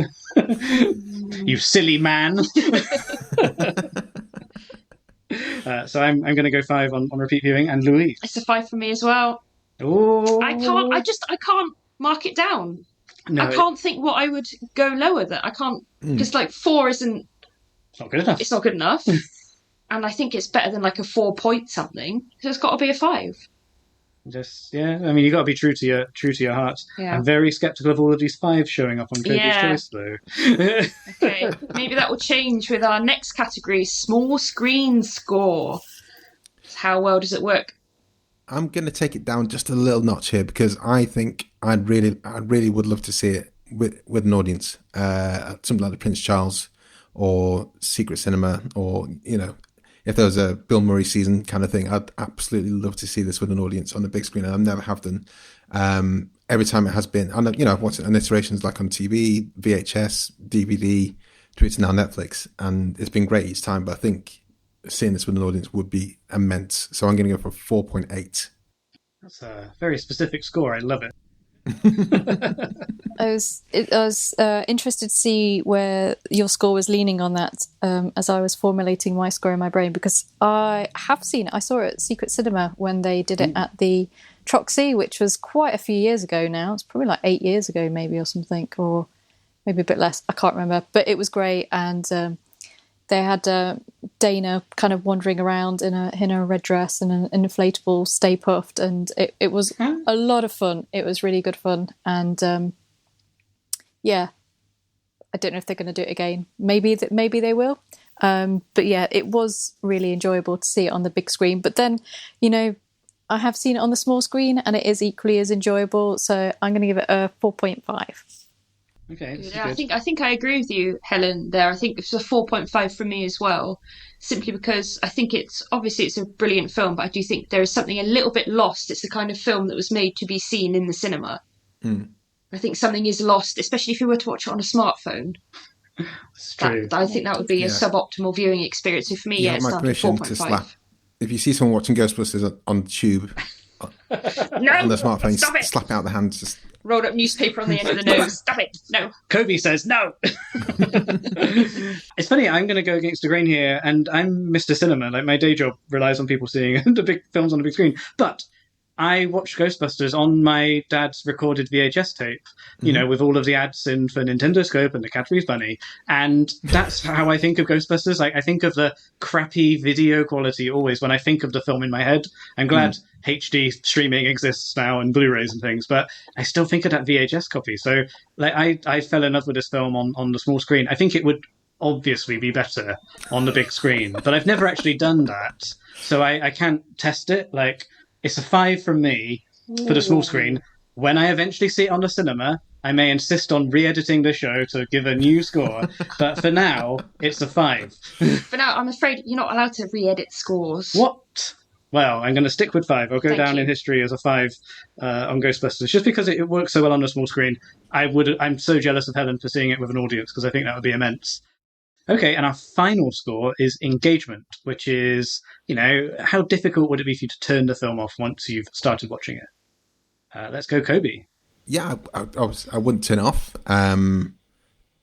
You silly man. So I'm going to go 5 on repeat viewing. And Louise? It's a 5 for me as well. Oh, I can't mark it down. No, I can't think what I would go lower than. I can't, because 4 isn't. It's not good enough. It's not good enough. And I think it's better than a 4 point something. So it's got to be a 5. I mean, you got to be true to your heart. Yeah. I'm very skeptical of all of these 5s showing up on Kobi's Choice, though. Okay, maybe that will change with our next category, small screen score. How well does it work? I'm going to take it down just a little notch here, because I think I really would love to see it with an audience, something like the Prince Charles or Secret Cinema, or if there was a Bill Murray season kind of thing. I'd absolutely love to see this with an audience on the big screen, and I never have done. Every time it has been, and I've watched it on iterations on TV, VHS, DVD, through to now Netflix, and it's been great each time. But I think seeing this with an audience would be immense. So I'm going to go for 4.8. That's a very specific score. I love it. I was interested to see where your score was leaning on that as I was formulating my score in my brain, because I have seen it. I saw it at Secret Cinema when they did it at the Troxy, which was quite a few years ago now. It's probably 8 years ago maybe, or something, or maybe a bit less. I can't remember. But it was great, and they had Dana kind of wandering around in a red dress and an inflatable Stay Puft, and it was a lot of fun. It was really good fun, and I don't know if they're going to do it again. Maybe they will, but yeah, it was really enjoyable to see it on the big screen. But then, I have seen it on the small screen, and it is equally as enjoyable. So I'm going to give it a 4.5. Okay. Yeah, I think I agree with you, Helen, there. I think it's a 4.5 for me as well, simply because I think it's a brilliant film, but I do think there is something a little bit lost. It's the kind of film that was made to be seen in the cinema. I think something is lost, especially if you were to watch it on a smartphone. It's true. I think that would be a suboptimal viewing experience. So for me, it's down to 4.5. If you see someone watching Ghostbusters on the tube, on the smartphone, slap out the hands, just rolled up newspaper on the end of the nose. Stop it! No. Kobi says no. It's funny. I'm going to go against the grain here, and I'm Mr. Cinema. My day job relies on people seeing the big films on the big screen. But I watched Ghostbusters on my dad's recorded VHS tape, you know, with all of the ads in for Nintendo Scope and the Cadbury's Bunny. And that's how I think of Ghostbusters. Like, I think of the crappy video quality always when I think of the film in my head. I'm glad HD streaming exists now and Blu-rays and things, but I still think of that VHS copy. So, like, I fell in love with this film on the small screen. I think it would obviously be better on the big screen, but I've never actually done that. So I can't test it. Like, it's a 5 from me for the small screen. When I eventually see it on the cinema, I may insist on re-editing the show to give a new score. But for now, it's a 5. For now, I'm afraid you're not allowed to re-edit scores. What? Well, I'm going to stick with 5. I'll go Thank down you. in history as a 5 on Ghostbusters, just because it works so well on the small screen. I'm so jealous of Helen for seeing it with an audience, because I think that would be immense. Okay, and our final score is engagement, which is, you know, how difficult would it be for you to turn the film off once you've started watching it? Let's go, Kobi. Yeah, I wouldn't turn it off.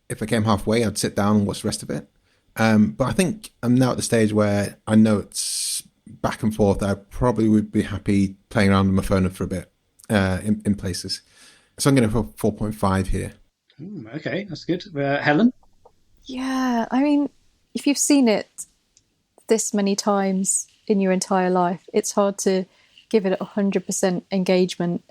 If I came halfway, I'd sit down and watch the rest of it. But I think I'm now at the stage where I know it's back and forth. I probably would be happy playing around with my phone for a bit in places. So I'm going to go for 4.5 here. Okay, that's good. Helen? Yeah, I mean, if you've seen it this many times in your entire life, it's hard to give it 100% engagement.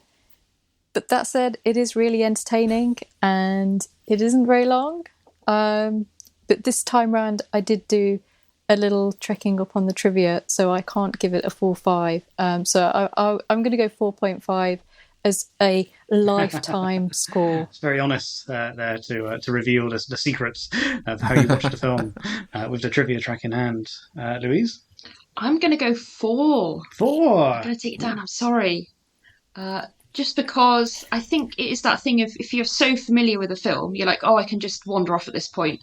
But that said, it is really entertaining and it isn't very long. But this time round, I did do a little trekking up on the trivia, so I can't give it a full 5. So I'm going to go 4.5 as a lifetime score. It's very honest there to reveal the secrets of how you watched the film with the trivia track in hand. Louise? I'm going to go 4. 4! I'm going to take it down. I'm sorry. Just because I think it is that thing of if you're so familiar with a film, you're like, oh, I can just wander off at this point.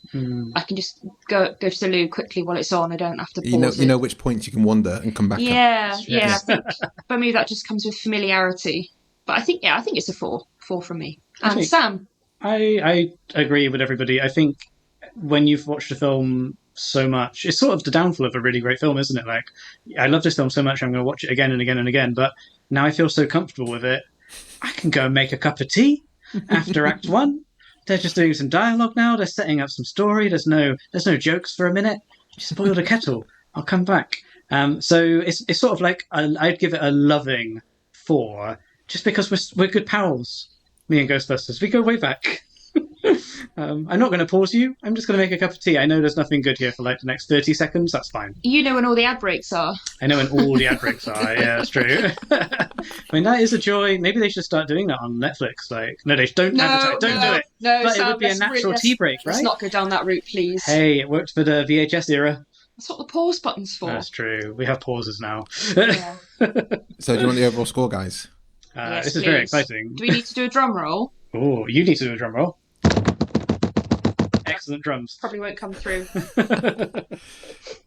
I can just go to the loo quickly while it's on. I don't have to pause You know which points you can wander and come back. Yeah. I think for me that just comes with familiarity. But I think it's a 4 from me. And Sam? I agree with everybody. I think when you've watched a film so much, it's sort of the downfall of a really great film, isn't it? Like, I love this film so much, I'm going to watch it again and again and again. But now I feel so comfortable with it. I can go and make a cup of tea after Act 1. They're just doing some dialogue now. They're setting up some story. There's no jokes for a minute. Just boiled a kettle. I'll come back. So it's sort of like I'd give it a loving 4. Just because we're good pals, me and Ghostbusters. We go way back. I'm not going to pause you. I'm just going to make a cup of tea. I know there's nothing good here for like the next 30 seconds. That's fine. You know when all the ad breaks are. I know when all the ad breaks are. Yeah, that's true. I mean, that is a joy. Maybe they should start doing that on Netflix. Like, no, they don't advertise. Don't do it. No, but Sam, it would be a natural tea break, right? Let's not go down that route, please. Hey, it worked for the VHS era. That's what the pause button's for. That's true. We have pauses now. Yeah. So do you want the overall score, guys? Yes, this is please. very exciting. Do we need to do a drum roll? Oh, you need to do a drum roll. Excellent drums. Probably won't come through.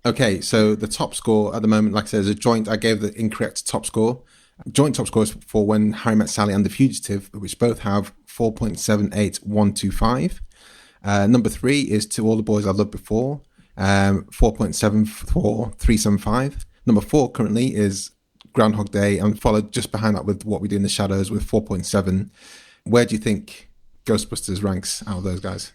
Okay, so the top score at the moment, like I said, is a joint. I gave the incorrect top score. Joint top scores for When Harry Met Sally and The Fugitive, which both have 4.78125. Number 3 is To All the Boys I Loved Before, 4.74375. Number 4 currently is Groundhog Day, and followed just behind that with What We Do in the Shadows with 4.7. Where do you think Ghostbusters ranks out of those guys?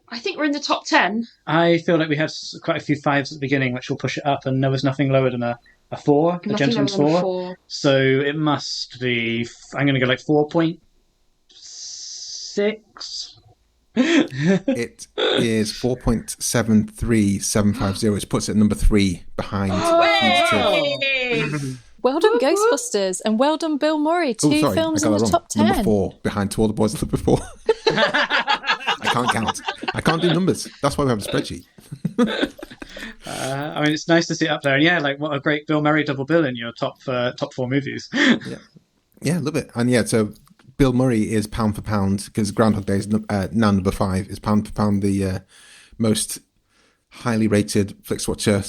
I think we're in the top 10. I feel like we had quite a few 5s at the beginning, which will push it up, and there was nothing lower than a 4, a gentleman's 4. So it must be, I'm going to go like 4.6. It is 4.73750, which puts it at number 3 behind Fugitive. Well done, Ghostbusters, and well done, Bill Murray. 2 films in the top 10. Number 4 behind To All the Boys I Loved Before. I can't count. I can't do numbers. That's why we have a spreadsheet. I mean, it's nice to see it up there, and yeah, like what a great Bill Murray double bill in your top 4 movies. Yeah, love it. And yeah, so Bill Murray is pound for pound, because Groundhog Day is now number 5, is pound for pound the most highly rated Flixwatcher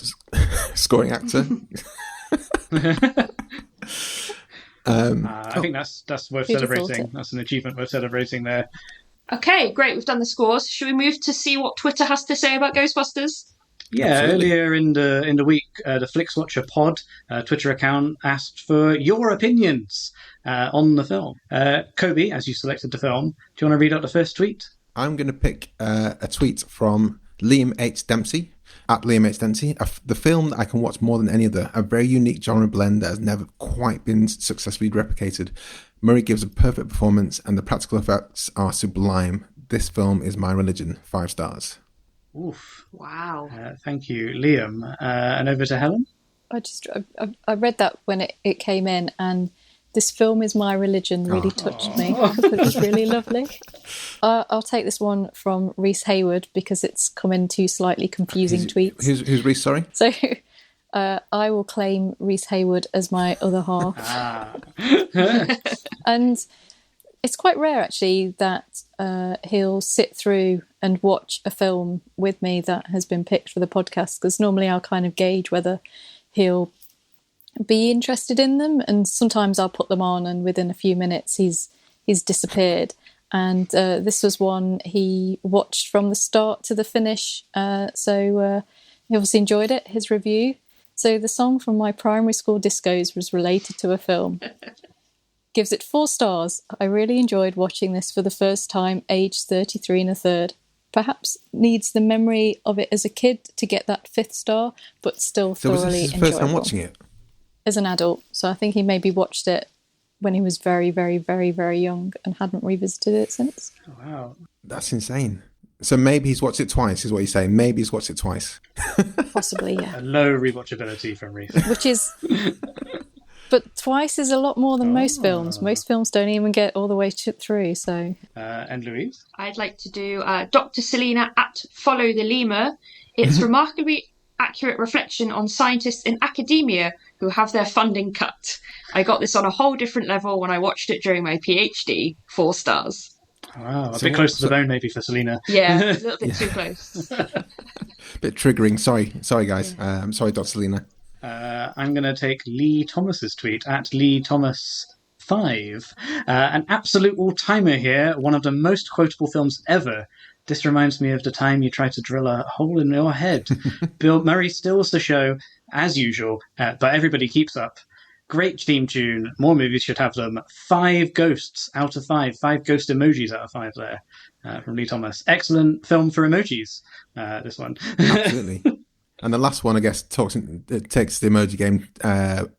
scoring actor. I think that's worth celebrating. That's an achievement worth celebrating there. Okay, great. We've done the scores. Should we move to see what Twitter has to say about Ghostbusters? Yeah, Absolutely. earlier in the week, the Flixwatcher pod Twitter account asked for your opinions on the film. Kobi, as you selected the film, do you want to read out the first tweet? I'm going to pick a tweet from Liam H. Dempsey, at Liam H. Dempsey. The film that I can watch more than any other, a very unique genre blend that has never quite been successfully replicated. Murray gives a perfect performance and the practical effects are sublime. This film is my religion. 5 stars. Oof. Wow. Thank you, Liam. And over to Helen. I read that when it came in, and this film is my religion really touched me. It was really lovely. I'll take this one from Rhys Hayward because it's come in 2 slightly confusing tweets. Who's Rhys, sorry? So I will claim Rhys Hayward as my other half. And it's quite rare, actually, that he'll sit through and watch a film with me that has been picked for the podcast, because normally I'll kind of gauge whether he'll be interested in them, and sometimes I'll put them on and within a few minutes he's disappeared. And this was one he watched from the start to the finish, so he obviously enjoyed it, his review. So the song from my primary school discos was related to a film. Gives it 4 stars. I really enjoyed watching this for the first time, aged 33 and a third. Perhaps needs the memory of it as a kid to get that 5th star, but still So was thoroughly this his enjoyable. first time watching it? As an adult. So I think he maybe watched it when he was very, very, very, very young and hadn't revisited it since. Oh, wow. That's insane. So maybe he's watched it twice, is what you're saying. Maybe he's watched it twice. Possibly, yeah. A low rewatchability from Rhys. Which is... But twice is a lot more than most films. Most films don't even get all the way through, so... And Louise? I'd like to do Dr. Selena at Follow the Lemur. It's remarkably accurate reflection on scientists in academia who have their funding cut. I got this on a whole different level when I watched it during my PhD. 4 stars. Wow, a bit close to the bone maybe for Selena. Yeah, a little bit too close. Bit triggering. Sorry guys. I'm sorry, Dr. Selena. I'm going to take Lee Thomas's tweet at Lee Thomas 5. An absolute all-timer here, one of the most quotable films ever. This reminds me of the time you tried to drill a hole in your head. Bill Murray steals the show, as usual, but everybody keeps up. Great theme tune. More movies should have them. 5 ghosts out of 5. 5 ghost emojis out of 5 there, from Lee Thomas. Excellent film for emojis, this one. Absolutely. And the last one, I guess, takes the emoji game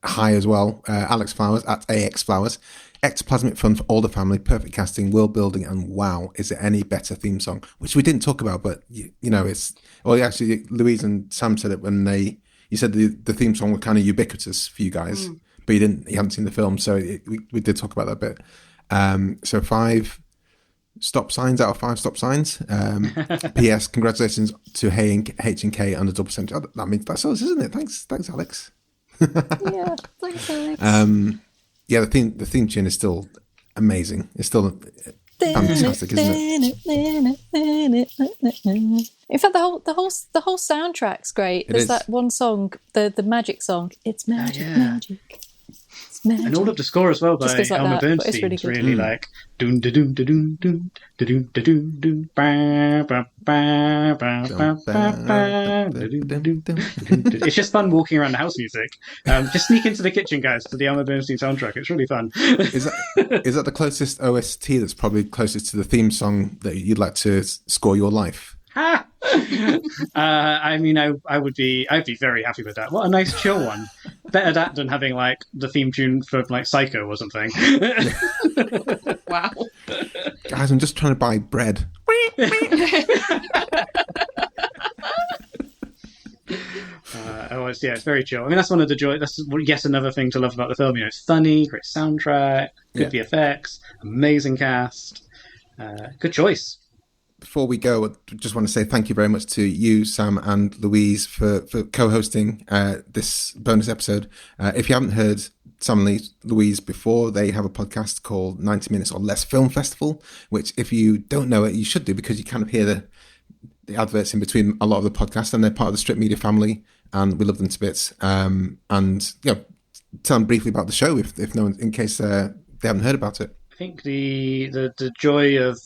high as well. Alex Flowers at AX Flowers. Ectoplasmic fun for all the family, perfect casting, world building, and wow, is there any better theme song? Which we didn't talk about, but you know, it's... Well, actually, Louise and Sam said it when you said the theme song was kind of ubiquitous for you guys, but you hadn't seen the film, so we did talk about that a bit. So 5 stop signs out of 5 stop signs. P.S. Congratulations to H&K on the double century. I mean, that's us, isn't it? Thanks, Alex. Yeah, thanks, Alex. Yeah, the theme tune is still amazing. It's still fantastic, isn't it? In fact, the whole soundtrack's great. There's that one song, the magic song. It's magic, magic. It's magic. And all of the score as well by Just like Elmer that, but Bernstein. it's really It's good. really like doon da doon da doon doon da doon da doon doon ba ba ba ba ba ba ba da doon da doon doon doon. It's just fun walking around the house music. Just sneak into the kitchen, guys, to the Elmer Bernstein soundtrack. It's really fun. Is that the closest OST that's probably closest to the theme song that you'd like to score your life? I mean, I'd be very happy with that. What a nice chill one. Better that than having like the theme tune for like Psycho or something. Wow. Guys, I'm just trying to buy bread. It's very chill. I mean, that's one of the joy. That's yet another thing to love about the film. You know, it's funny, great soundtrack, good VFX, amazing cast. Good choice. Before we go, I just want to say thank you very much to you, Sam and Louise, for co-hosting this bonus episode. If you haven't heard Sam and Louise before, they have a podcast called 90 Minutes or Less Film Festival, which if you don't know it, you should do, because you kind of hear the adverts in between a lot of the podcasts, and they're part of the Strip Media family, and we love them to bits. And tell them briefly about the show, if no one, in case they haven't heard about it. I think the joy of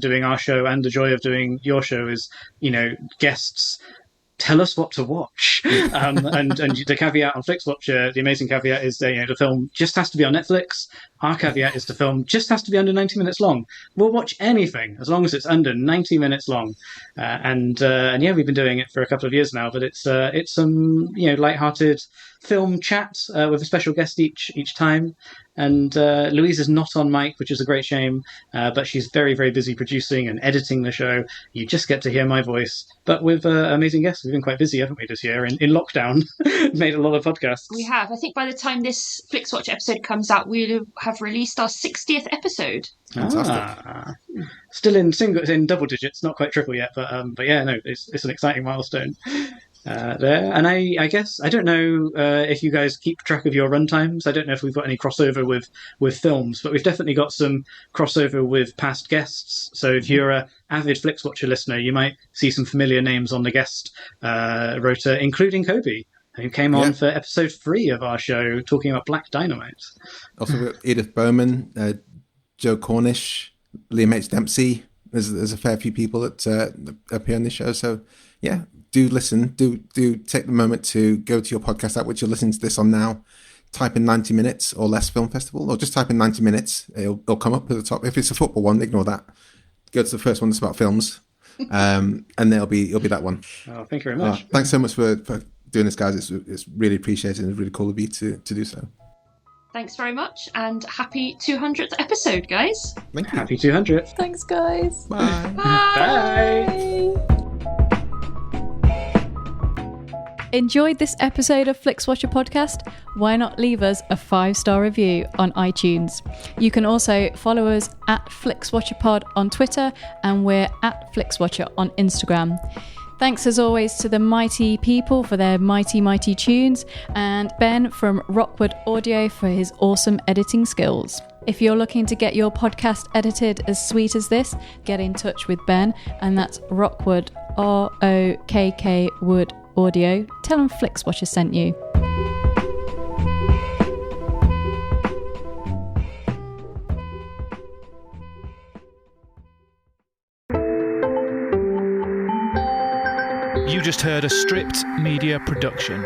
doing our show and the joy of doing your show is, you know, guests tell us what to watch. And the caveat on Flixwatcher, the amazing caveat is that the film just has to be on Netflix. Our caveat is the film just has to be under 90 minutes long. We'll watch anything as long as it's under 90 minutes long. And we've been doing it for a couple of years now, but it's some lighthearted film chat with a special guest each time. And Louise is not on mic, which is a great shame, but she's very, very busy producing and editing the show. You just get to hear my voice. But with amazing guests, we've been quite busy, haven't we, this year? In lockdown, made a lot of podcasts. We have. I think by the time this Flixwatch episode comes out, we'll have released our 60th episode. Fantastic. Still in double digits, not quite triple yet, but yeah, no, it's an exciting milestone. There, and I guess I don't know if you guys keep track of your runtimes. I don't know if we've got any crossover with films, but we've definitely got some crossover with past guests. So if you're a avid Flixwatcher listener, you might see some familiar names on the guest rota, including Kobi, who came on for episode 3 of our show talking about Black Dynamite. Also got Edith Bowman, Joe Cornish, Liam H. Dempsey. There's a fair few people that appear on this show. So yeah, do listen. Do take the moment to go to your podcast app, which you're listening to this on now. Type in 90 minutes or less film festival, or just type in 90 minutes. It'll come up at the top. If it's a football one, ignore that. Go to the first one that's about films, and it'll be that one. Oh, thank you very much. Thanks so much for doing this, guys. It's really appreciated, and it's really cool of you to do so. Thanks very much, and happy 200th episode, guys. Thank you. Happy 200th. Thanks, guys. Bye. Bye. Enjoyed this episode of Flixwatcher podcast? Why not leave us a 5-star review on iTunes? You can also follow us at FlixWatcherPod on Twitter, and we're at FlixWatcher on Instagram. Thanks as always to the mighty people for their mighty, mighty tunes, and Ben from Rockwood Audio for his awesome editing skills. If you're looking to get your podcast edited as sweet as this, get in touch with Ben, and that's Rockwood, ROKK Wood Audio. Tell them Flixwatcher sent you. You just heard a Stripped Media production.